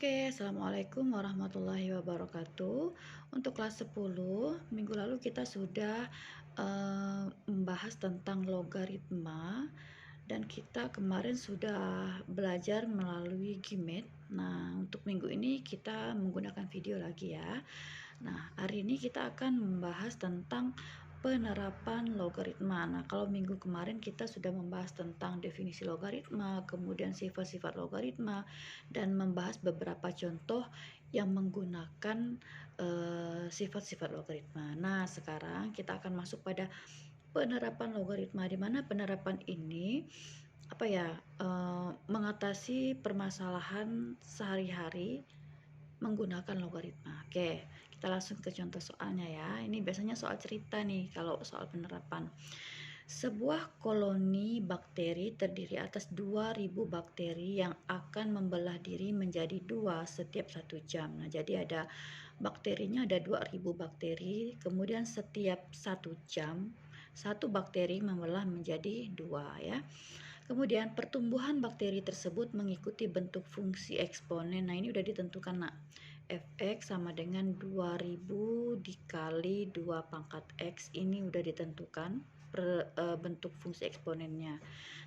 Oke, Assalamualaikum warahmatullahi wabarakatuh. Untuk kelas 10, minggu lalu kita sudah membahas tentang logaritma dan kita kemarin sudah belajar melalui Gmap. Nah, untuk minggu ini kita menggunakan video lagi ya. Nah, hari ini kita akan membahas tentang penerapan logaritma. Nah, kalau minggu kemarin kita sudah membahas tentang definisi logaritma, kemudian sifat-sifat logaritma, dan membahas beberapa contoh yang menggunakan sifat-sifat logaritma. Nah, sekarang kita akan masuk pada penerapan logaritma, di mana penerapan ini mengatasi permasalahan sehari-hari menggunakan logaritma. Oke, kita langsung ke contoh soalnya ya. Ini biasanya soal cerita nih kalau soal penerapan. Sebuah koloni bakteri terdiri atas 2000 bakteri yang akan membelah diri menjadi 2 setiap 1 jam. Nah, jadi ada bakterinya ada 2000 bakteri, kemudian setiap 1 jam satu bakteri membelah menjadi 2 ya. Kemudian pertumbuhan bakteri tersebut mengikuti bentuk fungsi eksponen. Nah, ini udah ditentukan nak. Fx sama dengan 2000 dikali 2 pangkat X, ini udah ditentukan bentuk fungsi eksponennya.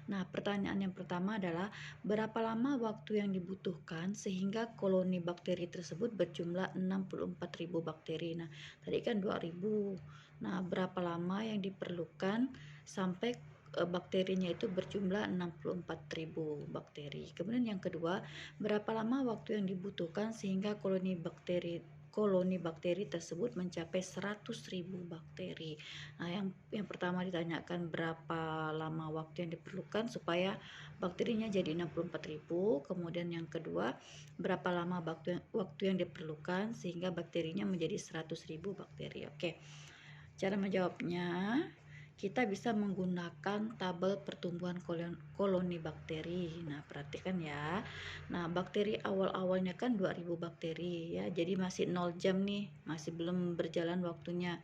Nah, pertanyaan yang pertama adalah berapa lama waktu yang dibutuhkan sehingga koloni bakteri tersebut berjumlah 64.000 bakteri. Nah, tadi kan 2000. Nah, berapa lama yang diperlukan sampai bakterinya itu berjumlah 64.000 bakteri. Kemudian yang kedua, berapa lama waktu yang dibutuhkan sehingga koloni bakteri tersebut mencapai 100.000 bakteri. Nah, yang pertama ditanyakan berapa lama waktu yang diperlukan supaya bakterinya jadi 64.000. Kemudian yang kedua, berapa lama waktu yang diperlukan sehingga bakterinya menjadi 100.000 bakteri. Oke. Cara menjawabnya, kita bisa menggunakan tabel pertumbuhan koloni bakteri. Nah, perhatikan ya. Nah, bakteri awal-awalnya kan 2000 bakteri ya. Jadi masih 0 jam nih, masih belum berjalan waktunya.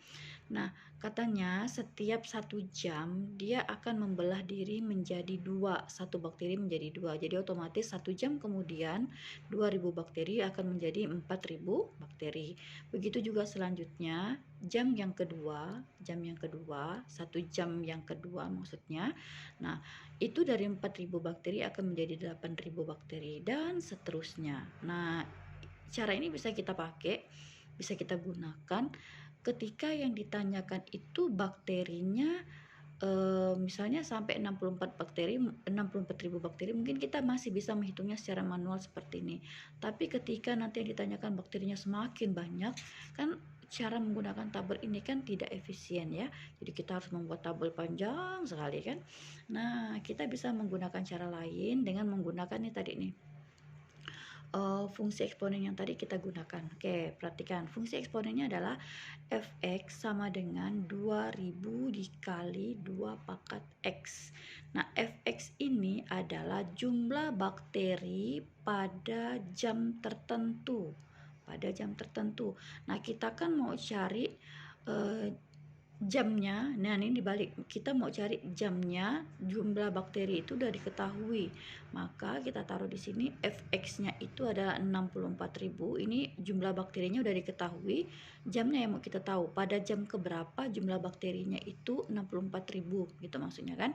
Nah, katanya setiap 1 jam dia akan membelah diri menjadi 2, satu bakteri menjadi 2. Jadi otomatis 1 jam kemudian 2000 bakteri akan menjadi 4000 bakteri. Begitu juga selanjutnya, jam yang kedua, 1 jam yang kedua maksudnya. Nah, itu dari 4000 bakteri akan menjadi 8000 bakteri dan seterusnya. Nah, cara ini bisa kita pakai, bisa kita gunakan ketika yang ditanyakan itu bakterinya misalnya sampai 64.000 bakteri, mungkin kita masih bisa menghitungnya secara manual seperti ini. Tapi ketika nanti yang ditanyakan bakterinya semakin banyak, kan cara menggunakan tabel ini kan tidak efisien ya. Jadi kita harus membuat tabel panjang sekali kan. Nah, kita bisa menggunakan cara lain dengan menggunakan nih tadi nih. Fungsi eksponen yang tadi kita gunakan. Oke, perhatikan. Fungsi eksponennya adalah Fx sama dengan 2000 dikali 2 pangkat X. Nah, Fx ini adalah jumlah bakteri pada jam tertentu. Nah, kita kan mau cari jamnya. Nah, ini dibalik, kita mau cari jamnya, jumlah bakteri itu udah diketahui, maka kita taruh di sini Fx-nya itu adalah 64.000. Ini jumlah bakterinya udah diketahui, jamnya yang mau kita tahu pada jam keberapa jumlah bakterinya itu 64.000 gitu maksudnya kan.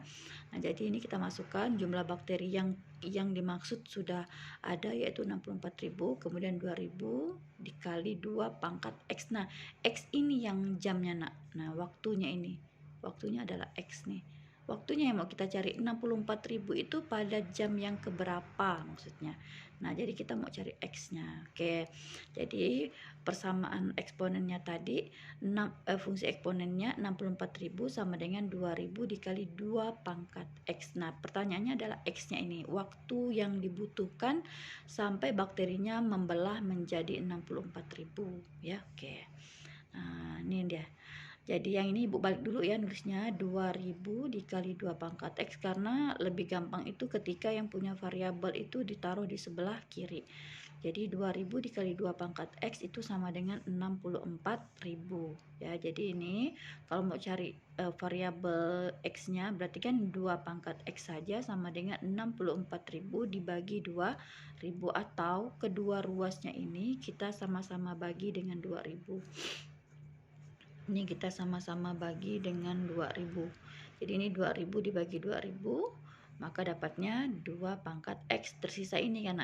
Nah, jadi ini kita masukkan jumlah bakteri yang dimaksud sudah ada, yaitu 64.000, kemudian 2000 dikali 2 pangkat X. Nah, X ini yang jamnya nak. Nah, waktunya adalah X nih. Waktunya yang mau kita cari 64.000 itu pada jam yang keberapa maksudnya. Nah, jadi kita mau cari X-nya. Oke. Jadi persamaan eksponennya tadi, fungsi eksponennya 64.000 sama dengan 2000 dikali 2 pangkat X. Nah, pertanyaannya adalah X-nya ini, waktu yang dibutuhkan sampai bakterinya membelah menjadi 64.000 ya. Oke. Nah, ini dia. Jadi yang ini Ibu balik dulu ya nulisnya 2000 dikali 2 pangkat X, karena lebih gampang itu ketika yang punya variabel itu ditaruh di sebelah kiri. Jadi 2000 dikali 2 pangkat X itu sama dengan 64.000 ya. Jadi ini kalau mau cari variabel X-nya berarti kan 2 pangkat X saja sama dengan 64.000 dibagi 2000, atau kedua ruasnya ini kita sama-sama bagi dengan 2000. Ini kita sama-sama bagi dengan 2000. Jadi ini 2000 dibagi 2000, maka dapatnya 2 pangkat X. Tersisa ini kan,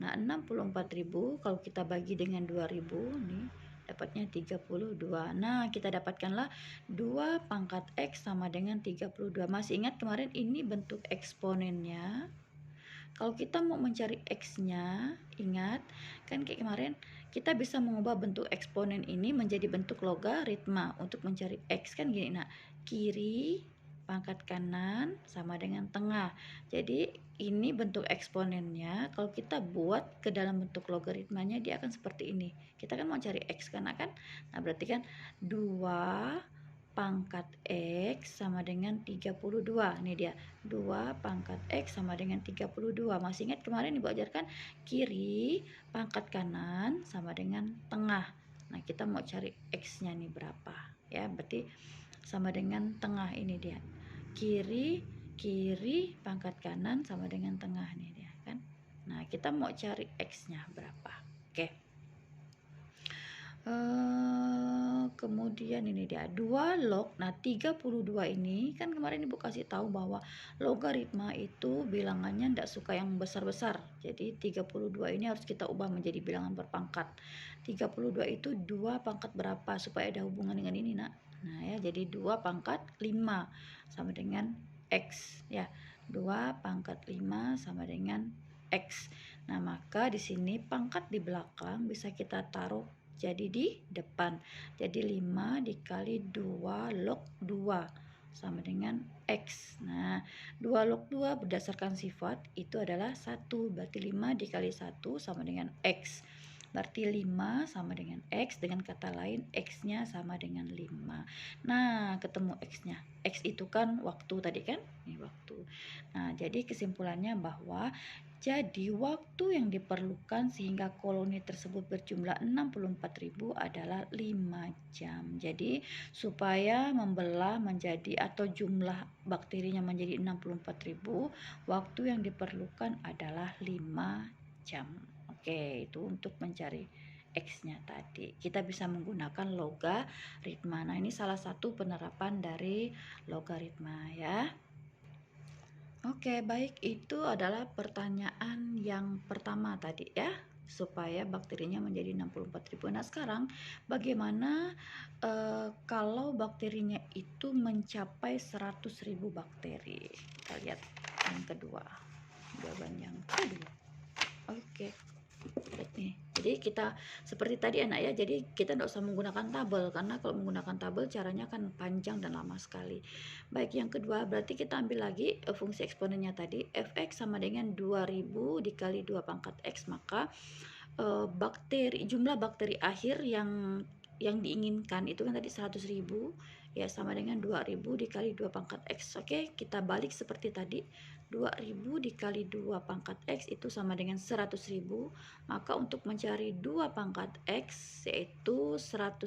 nah 64.000 kalau kita bagi dengan 2000 nih dapatnya 32. Nah kita dapatkanlah 2 pangkat X sama dengan 32. Masih ingat kemarin ini bentuk eksponennya. Kalau kita mau mencari X-nya, ingat kan kayak kemarin kita bisa mengubah bentuk eksponen ini menjadi bentuk logaritma untuk mencari X kan gini. Nah, kiri pangkat kanan sama dengan tengah. Jadi ini bentuk eksponennya. Kalau kita buat ke dalam bentuk logaritmanya dia akan seperti ini. Kita kan mau cari X kan. Nah, berarti kan 2 pangkat X sama dengan 32. Ini dia 2 pangkat X sama dengan 32. Masih ingat kemarin Ibu ajarkan kiri pangkat kanan sama dengan tengah. Nah kita mau cari X nya nih berapa ya, berarti sama dengan tengah. Ini dia kiri pangkat kanan sama dengan tengah nih dia kan. Nah kita mau cari X nya berapa. Oke. Kemudian ini dia 2 log. Nah 32 ini kan kemarin Ibu kasih tahu bahwa logaritma itu bilangannya tidak suka yang besar-besar. Jadi 32 ini harus kita ubah menjadi bilangan berpangkat. 32 itu 2 pangkat berapa supaya ada hubungan dengan ini nak. Nah ya, jadi 2 pangkat 5 sama dengan X ya. 2 pangkat 5 sama dengan X. Nah maka di sini pangkat di belakang bisa kita taruh jadi di depan. Jadi 5 dikali 2 log 2 sama dengan X. Nah 2 log 2 berdasarkan sifat itu adalah 1. Berarti 5 dikali 1 sama dengan X. Berarti 5 sama dengan X, dengan kata lain X nya sama dengan 5. Nah ketemu X nya. X itu kan waktu tadi kan, ini waktu. Nah jadi kesimpulannya bahwa jadi waktu yang diperlukan sehingga koloni tersebut berjumlah 64.000 adalah 5 jam. Jadi supaya membelah menjadi atau jumlah bakterinya menjadi 64.000, waktu yang diperlukan adalah 5 jam. Oke, itu untuk mencari X-nya tadi. Kita bisa menggunakan logaritma. Nah, ini salah satu penerapan dari logaritma ya. Oke, baik, itu adalah pertanyaan yang pertama tadi ya, supaya bakterinya menjadi 64.000. Nah, sekarang bagaimana kalau bakterinya itu mencapai 100.000 bakteri? Kita lihat yang kedua, jawaban yang kedua. Oke. Nih, jadi kita seperti tadi anak ya, jadi kita tidak usah menggunakan tabel, karena kalau menggunakan tabel caranya kan panjang dan lama sekali. Baik, yang kedua berarti kita ambil lagi fungsi eksponennya tadi, fx sama dengan 2000 dikali 2 pangkat x, maka jumlah bakteri akhir yang diinginkan itu kan tadi 100.000 ya, sama dengan 2000 dikali 2 pangkat x. Oke, kita balik seperti tadi, 2000 dikali 2 pangkat x itu sama dengan 100.000. Maka untuk mencari 2 pangkat x yaitu 100.000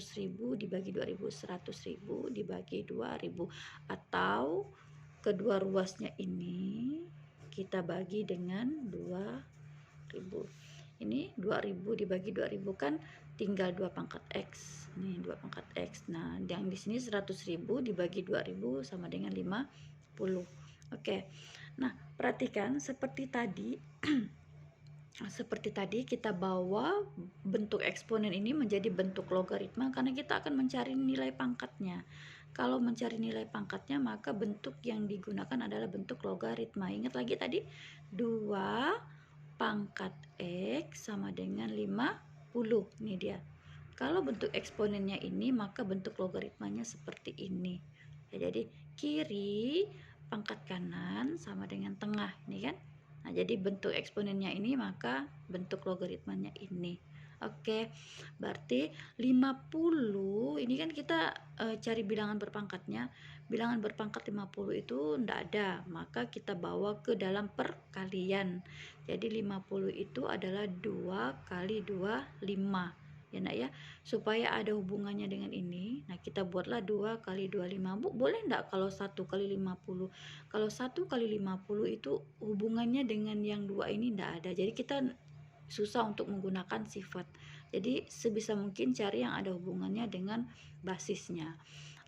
dibagi 2000, 100.000 dibagi 2000, atau kedua ruasnya ini kita bagi dengan 2000. Ini 2000 dibagi 2000 kan tinggal 2 pangkat x. Ini 2 pangkat x. Nah, yang di sini 100.000 dibagi 2000 sama dengan 50. Oke. Nah, perhatikan seperti tadi seperti tadi kita bawa bentuk eksponen ini menjadi bentuk logaritma karena kita akan mencari nilai pangkatnya. Kalau mencari nilai pangkatnya maka bentuk yang digunakan adalah bentuk logaritma. Ingat lagi tadi 2 pangkat X sama dengan 50. Ini dia. Kalau bentuk eksponennya ini maka bentuk logaritmanya seperti ini. Ya, jadi kiri pangkat kanan sama dengan tengah, ini kan. Nah, jadi bentuk eksponennya ini maka bentuk logaritmanya ini. Oke, berarti 50 ini kan kita cari bilangan berpangkatnya. Bilangan berpangkat 50 itu ndak ada, maka kita bawa ke dalam perkalian. Jadi 50 itu adalah 2 kali 2, 5. Ya nak ya, supaya ada hubungannya dengan ini. Nah, kita buatlah 2 kali 2, 5. Bu, boleh ndak kalau 1 kali 50? Kalau 1 kali 50 itu hubungannya dengan yang dua ini ndak ada. Jadi kita susah untuk menggunakan sifat. Jadi sebisa mungkin cari yang ada hubungannya dengan basisnya.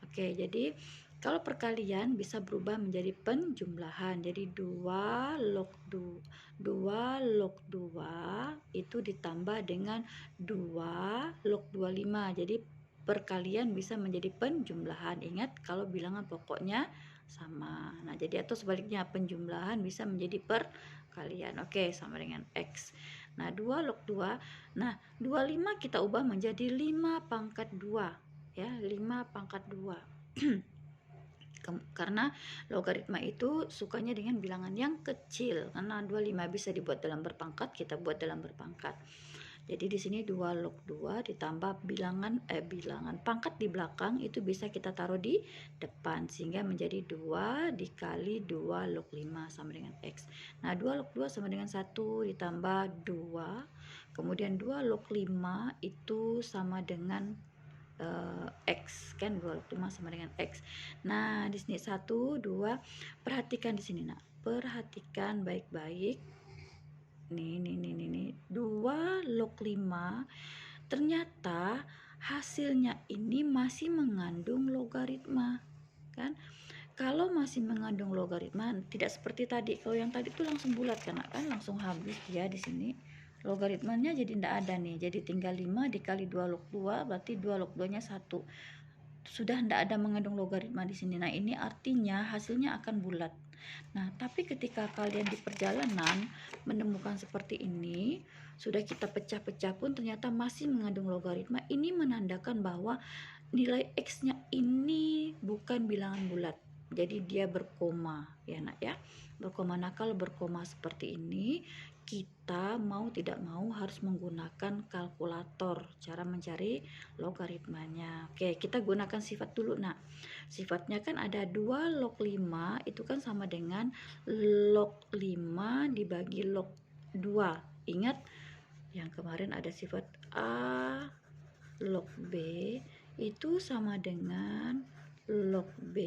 Oke, jadi kalau perkalian bisa berubah menjadi penjumlahan. Jadi 2 log 2 itu ditambah dengan 2 log 25. Jadi perkalian bisa menjadi penjumlahan. Ingat kalau bilangan pokoknya sama. Nah, jadi atau sebaliknya penjumlahan bisa menjadi perkalian. Oke, sama dengan X. Nah, 2 log 2. Nah, 25 kita ubah menjadi 5 pangkat 2. Ya, 5 pangkat 2. Karena logaritma itu sukanya dengan bilangan yang kecil. Karena 25 bisa dibuat dalam berpangkat, kita buat dalam berpangkat. Jadi di sini 2 log 2 ditambah bilangan pangkat di belakang itu bisa kita taruh di depan sehingga menjadi 2 dikali 2 log 5 sama dengan X. Nah, 2 log 2 sama dengan 1 ditambah 2. Kemudian 2 log 5 itu sama dengan X, kan 2 log 5 sama dengan X. Nah, di sini 1 2, perhatikan di sini nak. Perhatikan baik-baik. Nih 2 log 5 ternyata hasilnya ini masih mengandung logaritma, kan? Kalau masih mengandung logaritma tidak seperti tadi. Kalau yang tadi itu langsung bulat kan langsung habis ya di sini. Logaritmanya jadi tidak ada nih. Jadi tinggal 5 dikali 2 log 2 berarti 2 log 2 nya 1. Sudah tidak ada mengandung logaritma di sini. Nah, ini artinya hasilnya akan bulat. Nah, tapi ketika kalian di perjalanan menemukan seperti ini, sudah kita pecah-pecah pun ternyata masih mengandung logaritma, ini menandakan bahwa nilai X-nya ini bukan bilangan bulat. Jadi dia berkoma, ya nak ya. Berkoma. Nah, kalau berkoma seperti ini, kita mau tidak mau harus menggunakan kalkulator cara mencari logaritmanya. Oke, kita gunakan sifat dulu. Nah, sifatnya kan ada 2 log 5 itu kan sama dengan log 5 dibagi log 2. Ingat yang kemarin ada sifat A log B itu sama dengan log B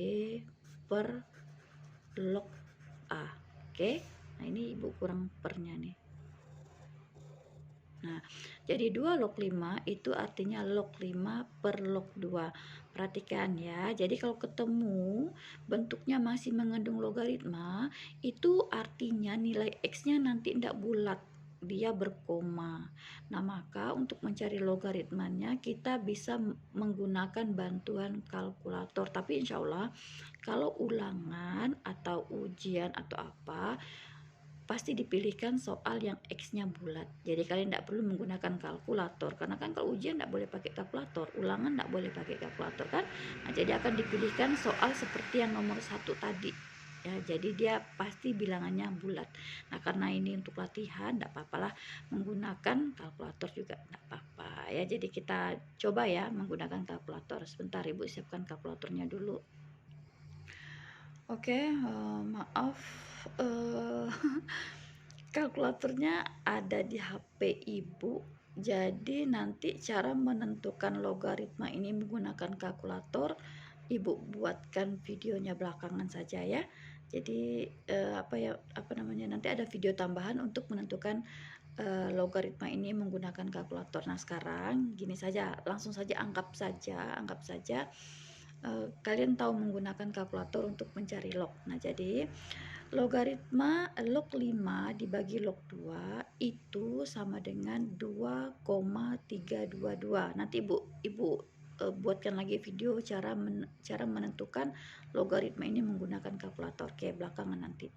per log A. Oke, nah ini ibu kurang pernya nih. Nah, jadi 2 log 5 itu artinya log 5 per log 2. Perhatikan ya, jadi kalau ketemu bentuknya masih mengandung logaritma, itu artinya nilai X-nya nanti tidak bulat, dia berkoma. Nah, maka untuk mencari logaritmanya kita bisa menggunakan bantuan kalkulator. Tapi insya Allah kalau ulangan atau ujian atau apa, pasti dipilihkan soal yang X-nya bulat. Jadi kalian tidak perlu menggunakan kalkulator, karena kan kalau ujian tidak boleh pakai kalkulator, ulangan tidak boleh pakai kalkulator kan. Nah, jadi akan dipilihkan soal seperti yang nomor 1 tadi. Ya, jadi dia pasti bilangannya bulat. Nah, karena ini untuk latihan, tidak apa-apalah menggunakan kalkulator juga tidak apa-apa ya. Jadi kita coba ya menggunakan kalkulator. Sebentar ibu siapkan kalkulatornya dulu. Oke, maaf. Kalkulatornya ada di HP ibu, jadi nanti cara menentukan logaritma ini menggunakan kalkulator ibu buatkan videonya belakangan saja ya. Jadi nanti ada video tambahan untuk menentukan logaritma ini menggunakan kalkulator. Nah, sekarang gini saja, langsung saja anggap saja kalian tahu menggunakan kalkulator untuk mencari log. Nah, jadi logaritma log 5 dibagi log 2 itu sama dengan 2,322. Nanti ibu buatkan lagi video cara menentukan logaritma ini menggunakan kalkulator. Oke, belakangan nanti.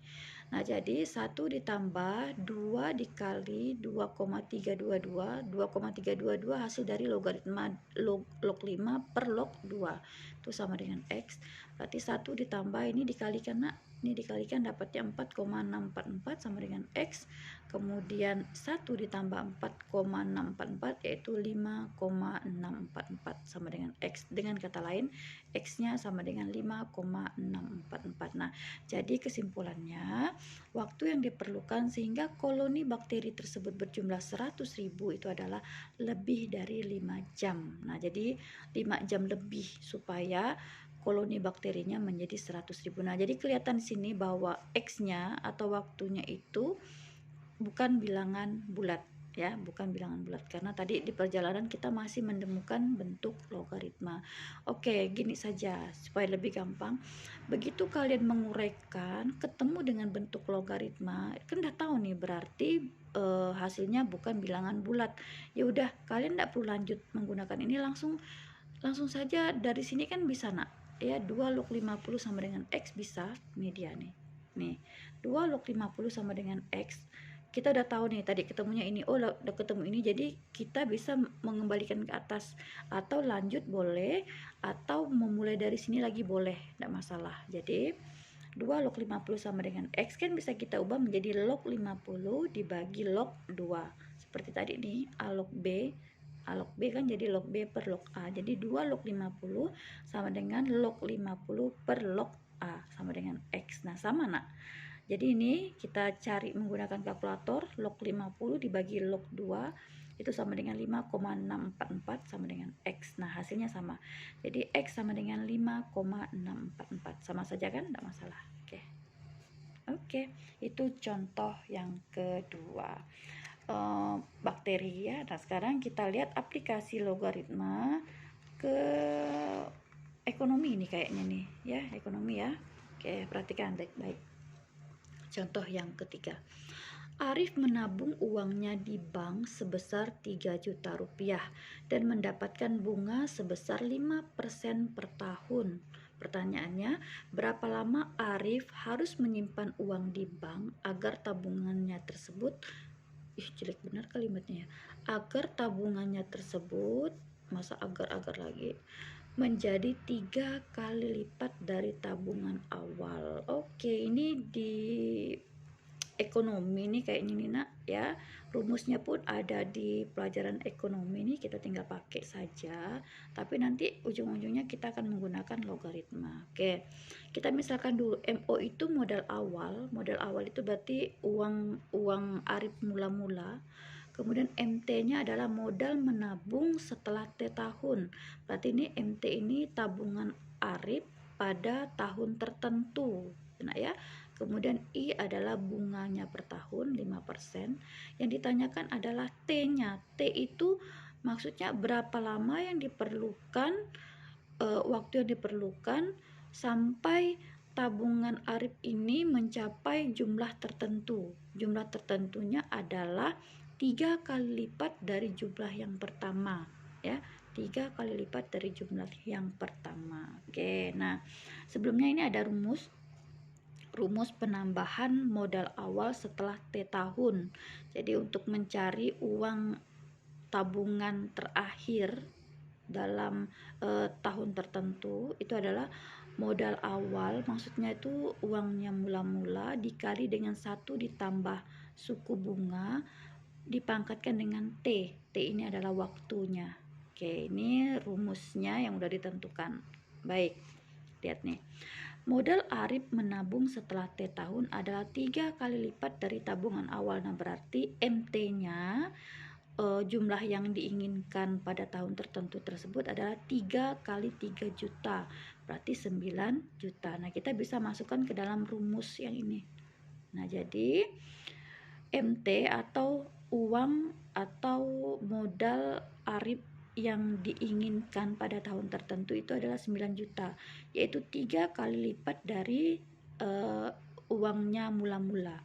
Nah, jadi 1 ditambah 2 dikali 2,322. 2,322 hasil dari logaritma log 5 per log 2. Itu sama dengan X. Berarti 1 ditambah ini dikalikan nak. Ini dikalikan dapatnya 4,644 sama dengan X. kemudian 1 ditambah 4,644 yaitu 5,644 sama dengan X. Dengan kata lain, X-nya sama dengan 5,644. Nah, jadi kesimpulannya, waktu yang diperlukan sehingga koloni bakteri tersebut berjumlah 100.000 itu adalah lebih dari 5 jam. Nah, jadi 5 jam lebih supaya koloni bakterinya menjadi 100.000. Nah, jadi kelihatan di sini bahwa X-nya atau waktunya itu bukan bilangan bulat ya, bukan bilangan bulat karena tadi di perjalanan kita masih menemukan bentuk logaritma. Oke, gini saja supaya lebih gampang. Begitu kalian menguraikan ketemu dengan bentuk logaritma, kan udah tahu nih berarti hasilnya bukan bilangan bulat. Ya udah, kalian tidak perlu lanjut menggunakan ini, langsung saja dari sini kan bisa nak ya, 2 log 50 sama dengan X bisa. Ini dia nih, 2 log 50 sama dengan X. Kita udah tahu nih tadi ketemunya ini, oh udah ketemu ini, jadi kita bisa mengembalikan ke atas atau lanjut boleh, atau memulai dari sini lagi boleh, tidak masalah. Jadi 2 log 50 sama dengan X kan bisa kita ubah menjadi log 50 dibagi log 2 seperti tadi nih, A log B kan jadi log B per log A. Jadi 2 log 50 sama dengan log 50 per log A sama dengan X. Nah, sama nak. Jadi ini kita cari menggunakan kalkulator, log 50 dibagi log 2 itu sama dengan 5,644 sama dengan X. Nah, hasilnya sama. Jadi X sama dengan 5,644. Sama saja kan? Tidak masalah. Oke, itu contoh yang kedua. Bakteri ya. Nah, sekarang kita lihat aplikasi logaritma ke ekonomi ini kayaknya nih ya, ekonomi ya. Oke, perhatikan baik-baik. Contoh yang ketiga. Arif menabung uangnya di bank sebesar 3 juta rupiah dan mendapatkan bunga sebesar 5% per tahun. Pertanyaannya, berapa lama Arif harus menyimpan uang di bank agar tabungannya tersebut, jelek benar kalimatnya ya, agar tabungannya tersebut, masa agar-agar lagi, menjadi 3 kali lipat dari tabungan awal. Oke, ini di ekonomi nih kayaknya nih nak ya, rumusnya pun ada di pelajaran ekonomi nih, kita tinggal pakai saja, tapi nanti ujung-ujungnya kita akan menggunakan logaritma. Oke, kita misalkan dulu MO itu modal awal itu berarti uang Arif mula-mula. Kemudian MT-nya adalah modal menabung setelah T tahun. Berarti ini MT ini tabungan Arif pada tahun tertentu. Nah ya. Kemudian I adalah bunganya per tahun 5%. Yang ditanyakan adalah T-nya. T itu maksudnya berapa lama yang diperlukan, waktu yang diperlukan sampai tabungan Arif ini mencapai jumlah tertentu. Jumlah tertentunya adalah 3 kali lipat dari jumlah yang pertama ya, 3 kali lipat dari jumlah yang pertama. Oke, nah sebelumnya ini ada rumus penambahan modal awal setelah T tahun. Jadi untuk mencari uang tabungan terakhir dalam tahun tertentu itu adalah modal awal, maksudnya itu uangnya mula-mula dikali dengan 1 ditambah suku bunga dipangkatkan dengan T. T ini adalah waktunya. Oke, ini rumusnya yang udah ditentukan. Baik, lihat nih. Modal Arif menabung setelah T tahun adalah 3 kali lipat dari tabungan awal. Nah, berarti MT-nya, jumlah yang diinginkan pada tahun tertentu tersebut adalah 3 kali 3 juta. Berarti 9 juta. Nah, kita bisa masukkan ke dalam rumus yang ini. Nah, jadi MT atau uang atau modal Arif yang diinginkan pada tahun tertentu itu adalah 9 juta, yaitu 3 kali lipat dari uangnya mula-mula.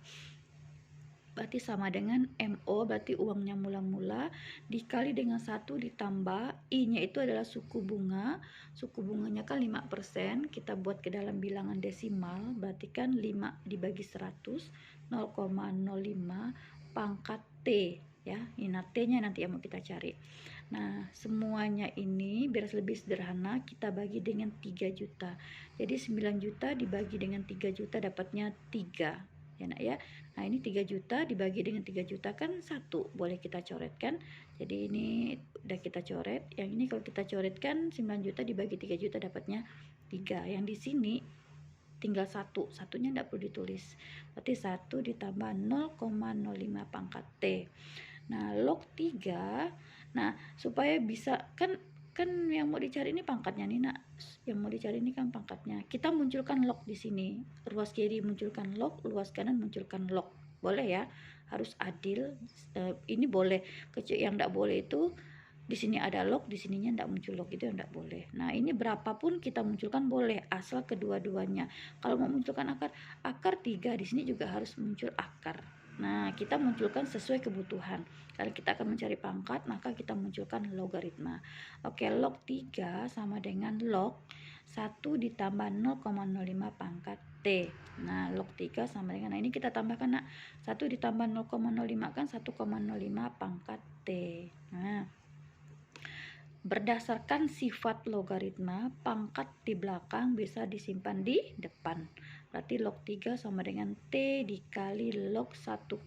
Berarti sama dengan MO, berarti uangnya mula-mula dikali dengan 1 ditambah I-nya itu adalah suku bunga. Suku bunganya kan 5%, kita buat ke dalam bilangan desimal, berarti kan 5 dibagi 100, 0,05 pangkat T ya. Ini T-nya nanti yang mau kita cari. Nah, semuanya ini biar lebih sederhana kita bagi dengan 3 juta. Jadi 9 juta dibagi dengan 3 juta dapatnya 3. Ya nak ya. Nah, ini 3 juta dibagi dengan 3 juta kan 1, boleh kita coretkan. Jadi ini udah kita coret. Yang ini kalau kita coretkan 9 juta dibagi 3 juta dapatnya 3. Yang di sini tinggal 1, satunya tidak perlu ditulis. Berarti 1 ditambah 0,05 pangkat T. Nah, log 3. Nah, supaya bisa kan yang mau dicari ini pangkatnya nih, Nak. Yang mau dicari ini kan pangkatnya. Kita munculkan log di sini. Ruas kiri munculkan log, ruas kanan munculkan log. Boleh ya? Harus adil. Ini boleh. Yang tidak boleh itu di sini ada log, di sininya tidak muncul log, itu yang tidak boleh. Nah, ini berapapun kita munculkan boleh, asal kedua-duanya. Kalau mau munculkan akar 3, di sini juga harus muncul akar. Nah, kita munculkan sesuai kebutuhan. Kalau kita akan mencari pangkat, maka kita munculkan logaritma. Oke, log 3 sama dengan log 1 ditambah 0,05 pangkat T. Nah, log 3 sama dengan, nah ini kita tambahkan, Nak. 1 ditambah 0,05 kan 1,05 pangkat T. Nah, berdasarkan sifat logaritma, pangkat di belakang bisa disimpan di depan. Berarti log 3 sama dengan T dikali log 1,05.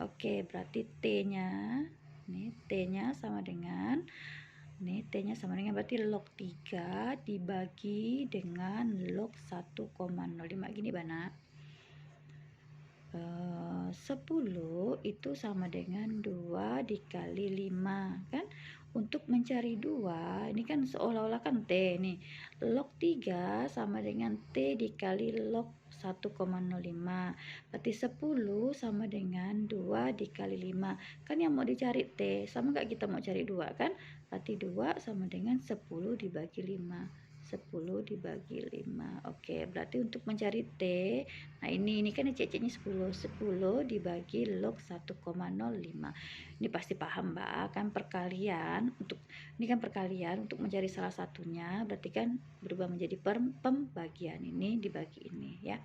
Oke, berarti T-nya, ini T-nya sama dengan, ini T-nya sama dengan, berarti log 3 dibagi dengan log 1,05. Gini, Bana. 10 itu sama dengan 2 dikali 5 kan. Untuk mencari 2 ini kan seolah-olah kan T nih, log 3 sama dengan T dikali log 1,05. Berarti 10 sama dengan 2 dikali 5 kan, yang mau dicari T. Sama nggak kita mau cari 2 kan, berarti 2 sama dengan 10 dibagi 5. 10 dibagi 5. Oke, berarti untuk mencari T, nah ini kan cc-nya 10 dibagi log 1,05. Ini pasti paham, Mbak, kan perkalian. Ini kan perkalian untuk mencari salah satunya, berarti kan berubah menjadi pembagian, ini dibagi ini ya.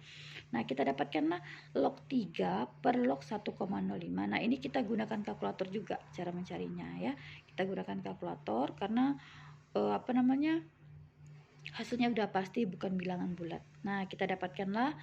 Nah, kita dapatkanlah log 3 per log 1,05. Nah, ini kita gunakan kalkulator juga cara mencarinya ya. Kita gunakan kalkulator karena hasilnya udah pasti bukan bilangan bulat. Nah, kita dapatkanlah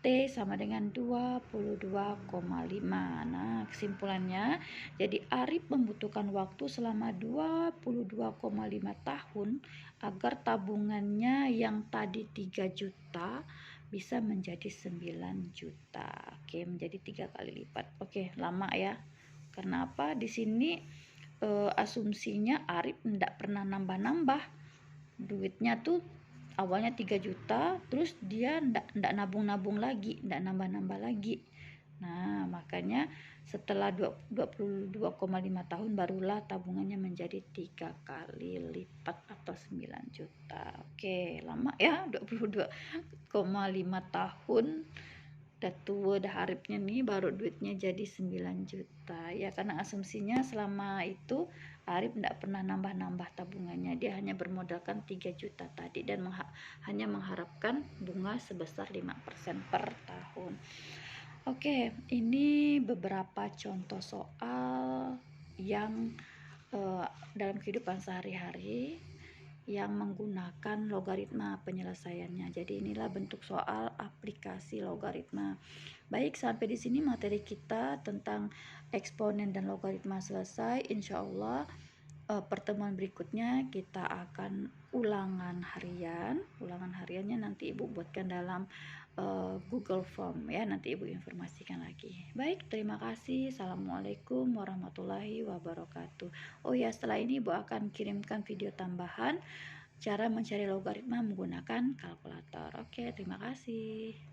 T sama dengan 22,5. Nah, kesimpulannya, jadi Arif membutuhkan waktu selama 22,5 tahun agar tabungannya yang tadi 3 juta bisa menjadi 9 juta. Oke, menjadi 3 kali lipat. Oke, lama ya. Karena apa? Di sini asumsinya Arif tidak pernah nambah-nambah. Duitnya tuh awalnya 3 juta, terus dia ndak nabung-nabung lagi, ndak nambah-nambah lagi. Nah, makanya setelah 22,5 tahun barulah tabungannya menjadi 3 kali lipat atau 9 juta. Oke, lama ya, 22,5 tahun. Udah tua, udah haripnya nih, baru duitnya jadi 9 juta. Ya, karena asumsinya selama itu Arif tidak pernah nambah-nambah tabungannya. Dia hanya bermodalkan 3 juta tadi dan hanya mengharapkan bunga sebesar 5% per tahun. Oke, ini beberapa contoh soal yang dalam kehidupan sehari-hari yang menggunakan logaritma penyelesaiannya. Jadi inilah bentuk soal aplikasi logaritma. Baik, sampai di sini materi kita tentang eksponen dan logaritma selesai. Insya Allah pertemuan berikutnya kita akan ulangan harian. Ulangan hariannya nanti Ibu buatkan dalam Google Form ya, nanti Ibu informasikan lagi. Baik, terima kasih. Assalamualaikum warahmatullahi wabarakatuh. Oh ya, setelah ini Ibu akan kirimkan video tambahan cara mencari logaritma menggunakan kalkulator. Oke, terima kasih.